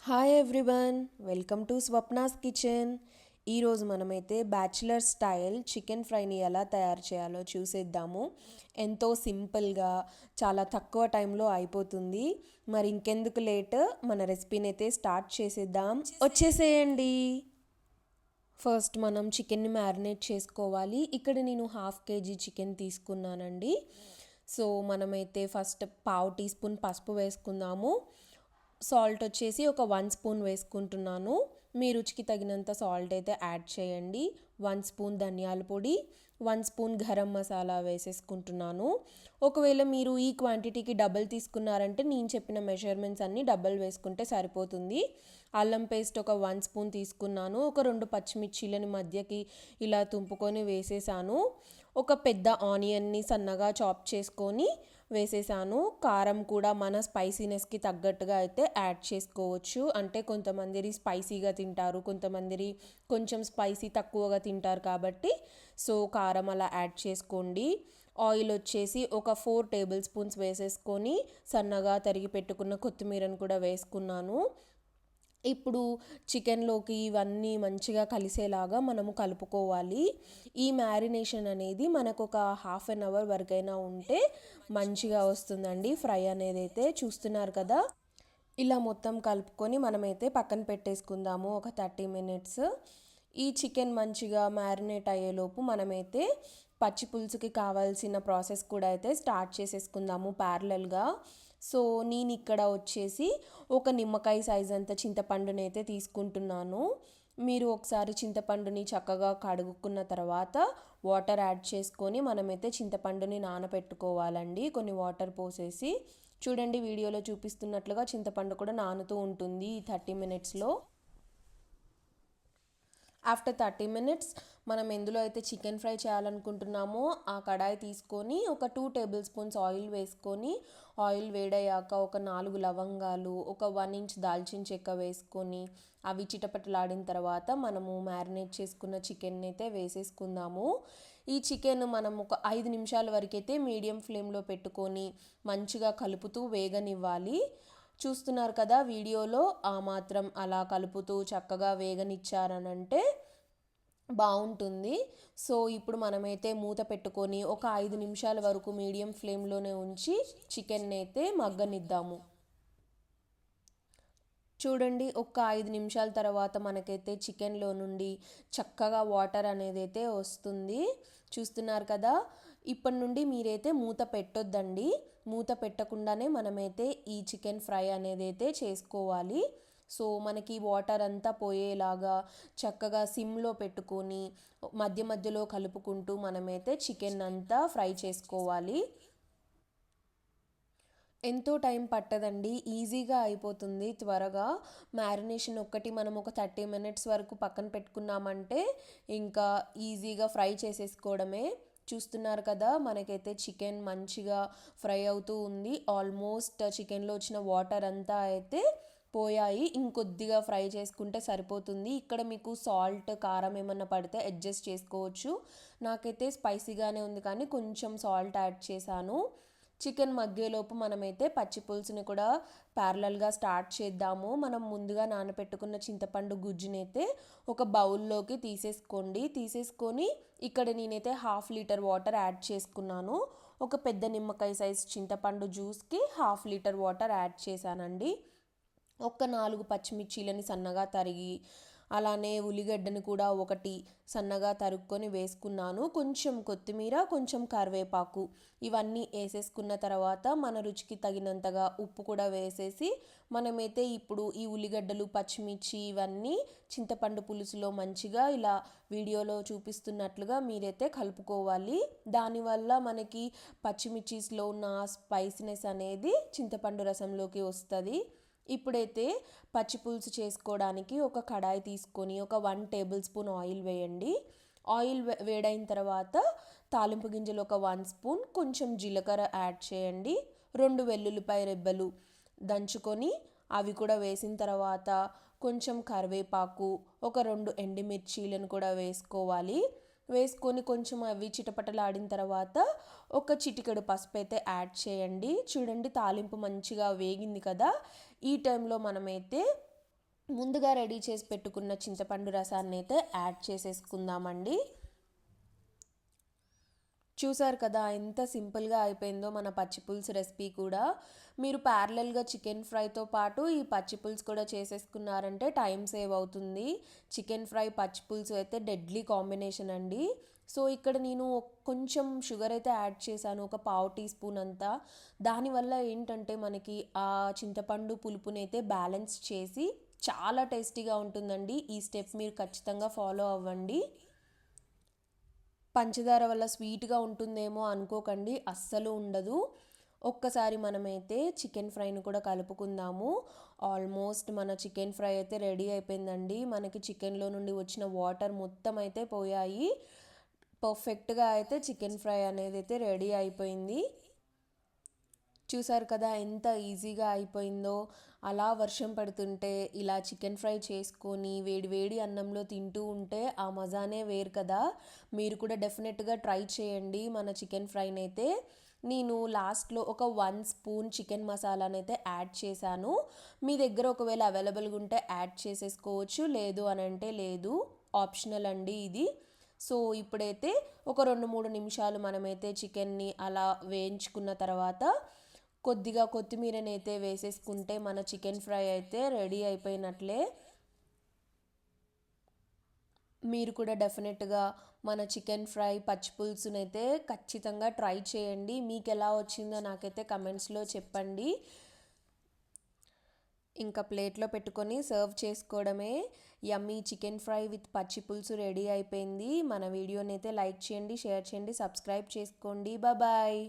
Hi everyone, welcome to Swapna's kitchen. ఈరోజు మనమైతే bachelor style chicken ఫ్రైని ఎలా తయారు చేయాలో చూసేద్దాము. ఎంతో సింపుల్గా చాలా తక్కువ టైంలో అయిపోతుంది. మరి ఇంకెందుకు లేట్, మన రెసిపీని అయితే స్టార్ట్ చేసేద్దాం. వచ్చేసేయండి. ఫస్ట్ మనం చికెన్ని మ్యారినేట్ చేసుకోవాలి. ఇక్కడ నేను 1/2 kg చికెన్ తీసుకున్నానండి. సో మనమైతే ఫస్ట్ 1/2 టీ స్పూన్ పసుపు వేసుకుందాము. సాల్ట్ వచ్చేసి ఒక 1 స్పూన్ వేసుకుంటున్నాను. మీ రుచికి తగినంత సాల్ట్ అయితే యాడ్ చేయండి. 1 స్పూన్ ధనియాల పొడి, 1 స్పూన్ గరం మసాలా వేసేసుకుంటున్నాను. ఒకవేళ మీరు ఈ క్వాంటిటీకి డబుల్ తీసుకున్నారంటే నేను చెప్పిన మెజర్మెంట్స్ అన్నీ డబుల్ వేసుకుంటే సరిపోతుంది. అల్లం పేస్ట్ ఒక 1 స్పూన్ తీసుకున్నాను. ఒక 2 పచ్చిమిర్చీలని మధ్యకి ఇలా తుంపుకొని వేసేసాను. ఒక పెద్ద ఆనియన్ని సన్నగా చాప్ చేసుకొని వేసేసాను. కారం కూడా మన స్పైసీనెస్కి తగ్గట్టుగా అయితే యాడ్ చేసుకోవచ్చు. అంటే కొంతమంది స్పైసీగా తింటారు, కొంతమంది కొంచెం స్పైసీ తక్కువగా తింటారు కాబట్టి సో కారం అలా యాడ్ చేసుకోండి. ఆయిల్ వచ్చేసి ఒక 4 టేబుల్ స్పూన్స్ వేసేసుకొని సన్నగా తరిగి పెట్టుకున్న కొత్తిమీరను కూడా వేసుకున్నాను. ఇప్పుడు చికెన్లోకి ఇవన్నీ మంచిగా కలిసేలాగా మనము కలుపుకోవాలి. ఈ మ్యారినేషన్ అనేది మనకు ఒక 1/2 అవర్ వరకైనా ఉంటే మంచిగా వస్తుందండి. ఫ్రై అనేది అయితే చూస్తున్నారు కదా, ఇలా మొత్తం కలుపుకొని మనమైతే పక్కన పెట్టేసుకుందాము ఒక 30 మినిట్స్. ఈ చికెన్ మంచిగా మ్యారినేట్ అయ్యేలోపు మనమైతే పచ్చి పులుసుకి కావాల్సిన ప్రాసెస్ కూడా అయితే స్టార్ట్ చేసేసుకుందాము ప్యారలల్గా. సో నేను ఇక్కడ వచ్చేసి ఒక నిమ్మకాయ సైజ్ అంత చింతపండుని అయితే తీసుకుంటున్నాను. మీరు ఒకసారి చింతపండుని చక్కగా కడుక్కున్న తర్వాత వాటర్ యాడ్ చేసుకొని మనమైతే చింతపండుని నానబెట్టుకోవాలండి. కొన్ని వాటర్ పోసేసి చూడండి, వీడియోలో చూపిస్తున్నట్లుగా చింతపండు కూడా నానుతూ ఉంటుంది ఈ 30 మినిట్స్లో. ఆఫ్టర్ 30 మినిట్స్ మనం ఎందులో అయితే చికెన్ ఫ్రై చేయాలనుకుంటున్నామో ఆ కడాయి తీసుకొని ఒక 2 టేబుల్ స్పూన్స్ ఆయిల్ వేసుకొని, ఆయిల్ వేడయ్యాక ఒక 4 లవంగాలు, ఒక 1 ఇంచ్ దాల్చిన చెక్క వేసుకొని అవి చిటపటలాడిన తర్వాత మనము మ్యారినేట్ చేసుకున్న చికెన్ అయితే వేసేసుకుందాము. ఈ చికెన్ మనం ఒక 5 నిమిషాల వరకు అయితే మీడియం ఫ్లేమ్లో పెట్టుకొని మంచిగా కలుపుతూ వేగనివ్వాలి. చూస్తున్నారు కదా వీడియోలో, ఆ మాత్రం అలా కలుపుతూ చక్కగా వేగనిచ్చారనంటే బాగుంటుంది. సో ఇప్పుడు మనమైతే మూత పెట్టుకొని ఒక 5 నిమిషాల వరకు మీడియం ఫ్లేమ్లోనే ఉంచి చికెన్ అయితే మగ్గనిద్దాము. చూడండి, ఒక 5 నిమిషాల తర్వాత మనకైతే చికెన్లో నుండి చక్కగా వాటర్ అనేది అయితే వస్తుంది. చూస్తున్నారు కదా, ఇప్పటి నుండి మీరైతే మూత పెట్టొద్దండి. మూత పెట్టకుండానే మనమైతే ఈ చికెన్ ఫ్రై అనేది అయితే చేసుకోవాలి. సో మనకి వాటర్ అంతా పోయేలాగా చక్కగా సిమ్లో పెట్టుకొని మధ్య మధ్యలో కలుపుకుంటూ మనమైతే చికెన్ అంతా ఫ్రై చేసుకోవాలి. ఎంతో టైం పట్టదండి, ఈజీగా అయిపోతుంది త్వరగా. మ్యారినేషన్ ఒక్కటి మనం ఒక 30 మినిట్స్ వరకు పక్కన పెట్టుకున్నామంటే ఇంకా ఈజీగా ఫ్రై చేసేసుకోవడమే. చూస్తున్నారు కదా, మనకైతే చికెన్ మంచిగా ఫ్రై అవుతూ ఉంది. ఆల్మోస్ట్ చికెన్లో వచ్చిన వాటర్ అంతా అయితే పోయాయి. ఇంకొద్దిగా ఫ్రై చేసుకుంటే సరిపోతుంది. ఇక్కడ మీకు సాల్ట్, కారం ఏమన్నా పడితే అడ్జస్ట్ చేసుకోవచ్చు. నాకైతే స్పైసీగానే ఉంది కానీ కొంచెం సాల్ట్ యాడ్ చేశాను. చికెన్ మగ్గేలోపు మనమైతే పచ్చి పులుసుని కూడా ప్యారలల్గా స్టార్ట్ చేద్దాము. మనం ముందుగా నానబెట్టుకున్న చింతపండు గుజ్జుని అయితే ఒక బౌల్లోకి తీసేసుకొని ఇక్కడ నేనైతే 1/2 లీటర్ వాటర్ యాడ్ చేసుకున్నాను. ఒక పెద్ద నిమ్మకాయ సైజ్ చింతపండు జ్యూస్కి 1/2 లీటర్ వాటర్ యాడ్ చేశానండి. ఒక 4 పచ్చిమిర్చీలని సన్నగా తరిగి, అలానే ఉల్లిగడ్డని కూడా ఒకటి సన్నగా తరుక్కొని వేసుకున్నాను. కొంచెం కొత్తిమీర, కొంచెం కరివేపాకు ఇవన్నీ వేసేసుకున్న తర్వాత మన రుచికి తగినంతగా ఉప్పు కూడా వేసేసి మనమైతే ఇప్పుడు ఈ ఉల్లిగడ్డలు, పచ్చిమిర్చి ఇవన్నీ చింతపండు పులుసులో మంచిగా ఇలా వీడియోలో చూపిస్తున్నట్లుగా మీరైతే కలుపుకోవాలి. దానివల్ల మనకి పచ్చిమిర్చిస్లో ఉన్న స్పైసీనెస్ అనేది చింతపండు రసంలోకి వస్తుంది. ఇప్పుడైతే పచ్చి పులుసు చేసుకోవడానికి ఒక కడాయి తీసుకొని ఒక 1 టేబుల్ స్పూన్ ఆయిల్ వేయండి. ఆయిల్ వేడైన తర్వాత తాలింపు గింజలు ఒక 1 స్పూన్, కొంచెం జీలకర్ర యాడ్ చేయండి. 2 వెల్లుల్లిపాయ రెబ్బలు దంచుకొని అవి కూడా వేసిన తర్వాత కొంచెం కరివేపాకు, ఒక 2 ఎండుమిర్చీలను కూడా వేసుకోవాలి. వేసుకొని కొంచెం అవి చిటపటలాడిన తర్వాత ఒక చిటికెడు పసుపు అయితే యాడ్ చేయండి. చూడండి, తాలింపు మంచిగా వేగింది కదా, ఈ టైంలో మనమైతే ముందుగా రెడీ చేసి పెట్టుకున్న చింతపండు రసాన్ని అయితే యాడ్ చేసేసుకుందామండి. చూసారు కదా ఎంత సింపుల్గా అయిపోయిందో మన పచ్చిపులుసు రెసిపీ కూడా. మీరు ప్యారలల్గా చికెన్ ఫ్రైతో పాటు ఈ పచ్చిపులుసు కూడా చేసేసుకున్నారంటే టైం సేవ్ అవుతుంది. చికెన్ ఫ్రై పచ్చిపులుసు అయితే డెడ్లీ కాంబినేషన్ అండి. సో ఇక్కడ నేను కొంచెం షుగర్ అయితే యాడ్ చేశాను, ఒక పావు టీ స్పూన్ అంతా. దానివల్ల ఏంటంటే మనకి ఆ చింతపండు పులుపుని అయితే బ్యాలెన్స్ చేసి చాలా టేస్టీగా ఉంటుందండి. ఈ స్టెప్ మీరు ఖచ్చితంగా ఫాలో అవ్వండి. పంచదార వల్ల స్వీట్గా ఉంటుందేమో అనుకోకండి, అస్సలు ఉండదు. ఒక్కసారి మనమైతే చికెన్ ఫ్రైని కూడా కలుపుకుందాము. ఆల్మోస్ట్ మన చికెన్ ఫ్రై అయితే రెడీ అయిపోయిందండి. మనకి చికెన్లో నుండి వచ్చిన వాటర్ మొత్తం అయితే పోయాయి. పర్ఫెక్ట్గా అయితే చికెన్ ఫ్రై అనేది అయితే రెడీ అయిపోయింది. చూసారు కదా ఎంత ఈజీగా అయిపోయిందో. అలా వర్షం పడుతుంటే ఇలా చికెన్ ఫ్రై చేసుకొని వేడి వేడి అన్నంలో తింటూ ఉంటే ఆ మజానే వేరు కదా. మీరు కూడా డెఫినెట్గా ట్రై చేయండి మన చికెన్ ఫ్రైని అయితే. నేను లాస్ట్లో ఒక 1 స్పూన్ చికెన్ మసాలానైతే యాడ్ చేశాను. మీ దగ్గర ఒకవేళ అవైలబుల్గా ఉంటే యాడ్ చేసేసుకోవచ్చు, లేదు అని అంటే లేదు, ఆప్షనల్ అండి ఇది. సో ఇప్పుడైతే ఒక 2-3 నిమిషాలు మనమైతే చికెన్ని అలా వేయించుకున్న తర్వాత కొద్దిగా కొత్తిమీరనైతే వేసేసుకుంటే మన చికెన్ ఫ్రై అయితే రెడీ అయిపోయినట్లే. మీరు కూడా డెఫినెట్గా మన చికెన్ ఫ్రై పచ్చిపులుసునైతే ఖచ్చితంగా ట్రై చేయండి. మీకు ఎలా వచ్చిందో నాకైతే కమెంట్స్లో చెప్పండి. ఇంకా ప్లేట్లో పెట్టుకొని సర్వ్ చేసుకోవడమే. యమ్మీ చికెన్ ఫ్రై విత్ పచ్చి పులుసు రెడీ అయిపోయింది. మన వీడియోని అయితే లైక్ చేయండి, షేర్ చేయండి, సబ్స్క్రైబ్ చేసుకోండి. బాయ్.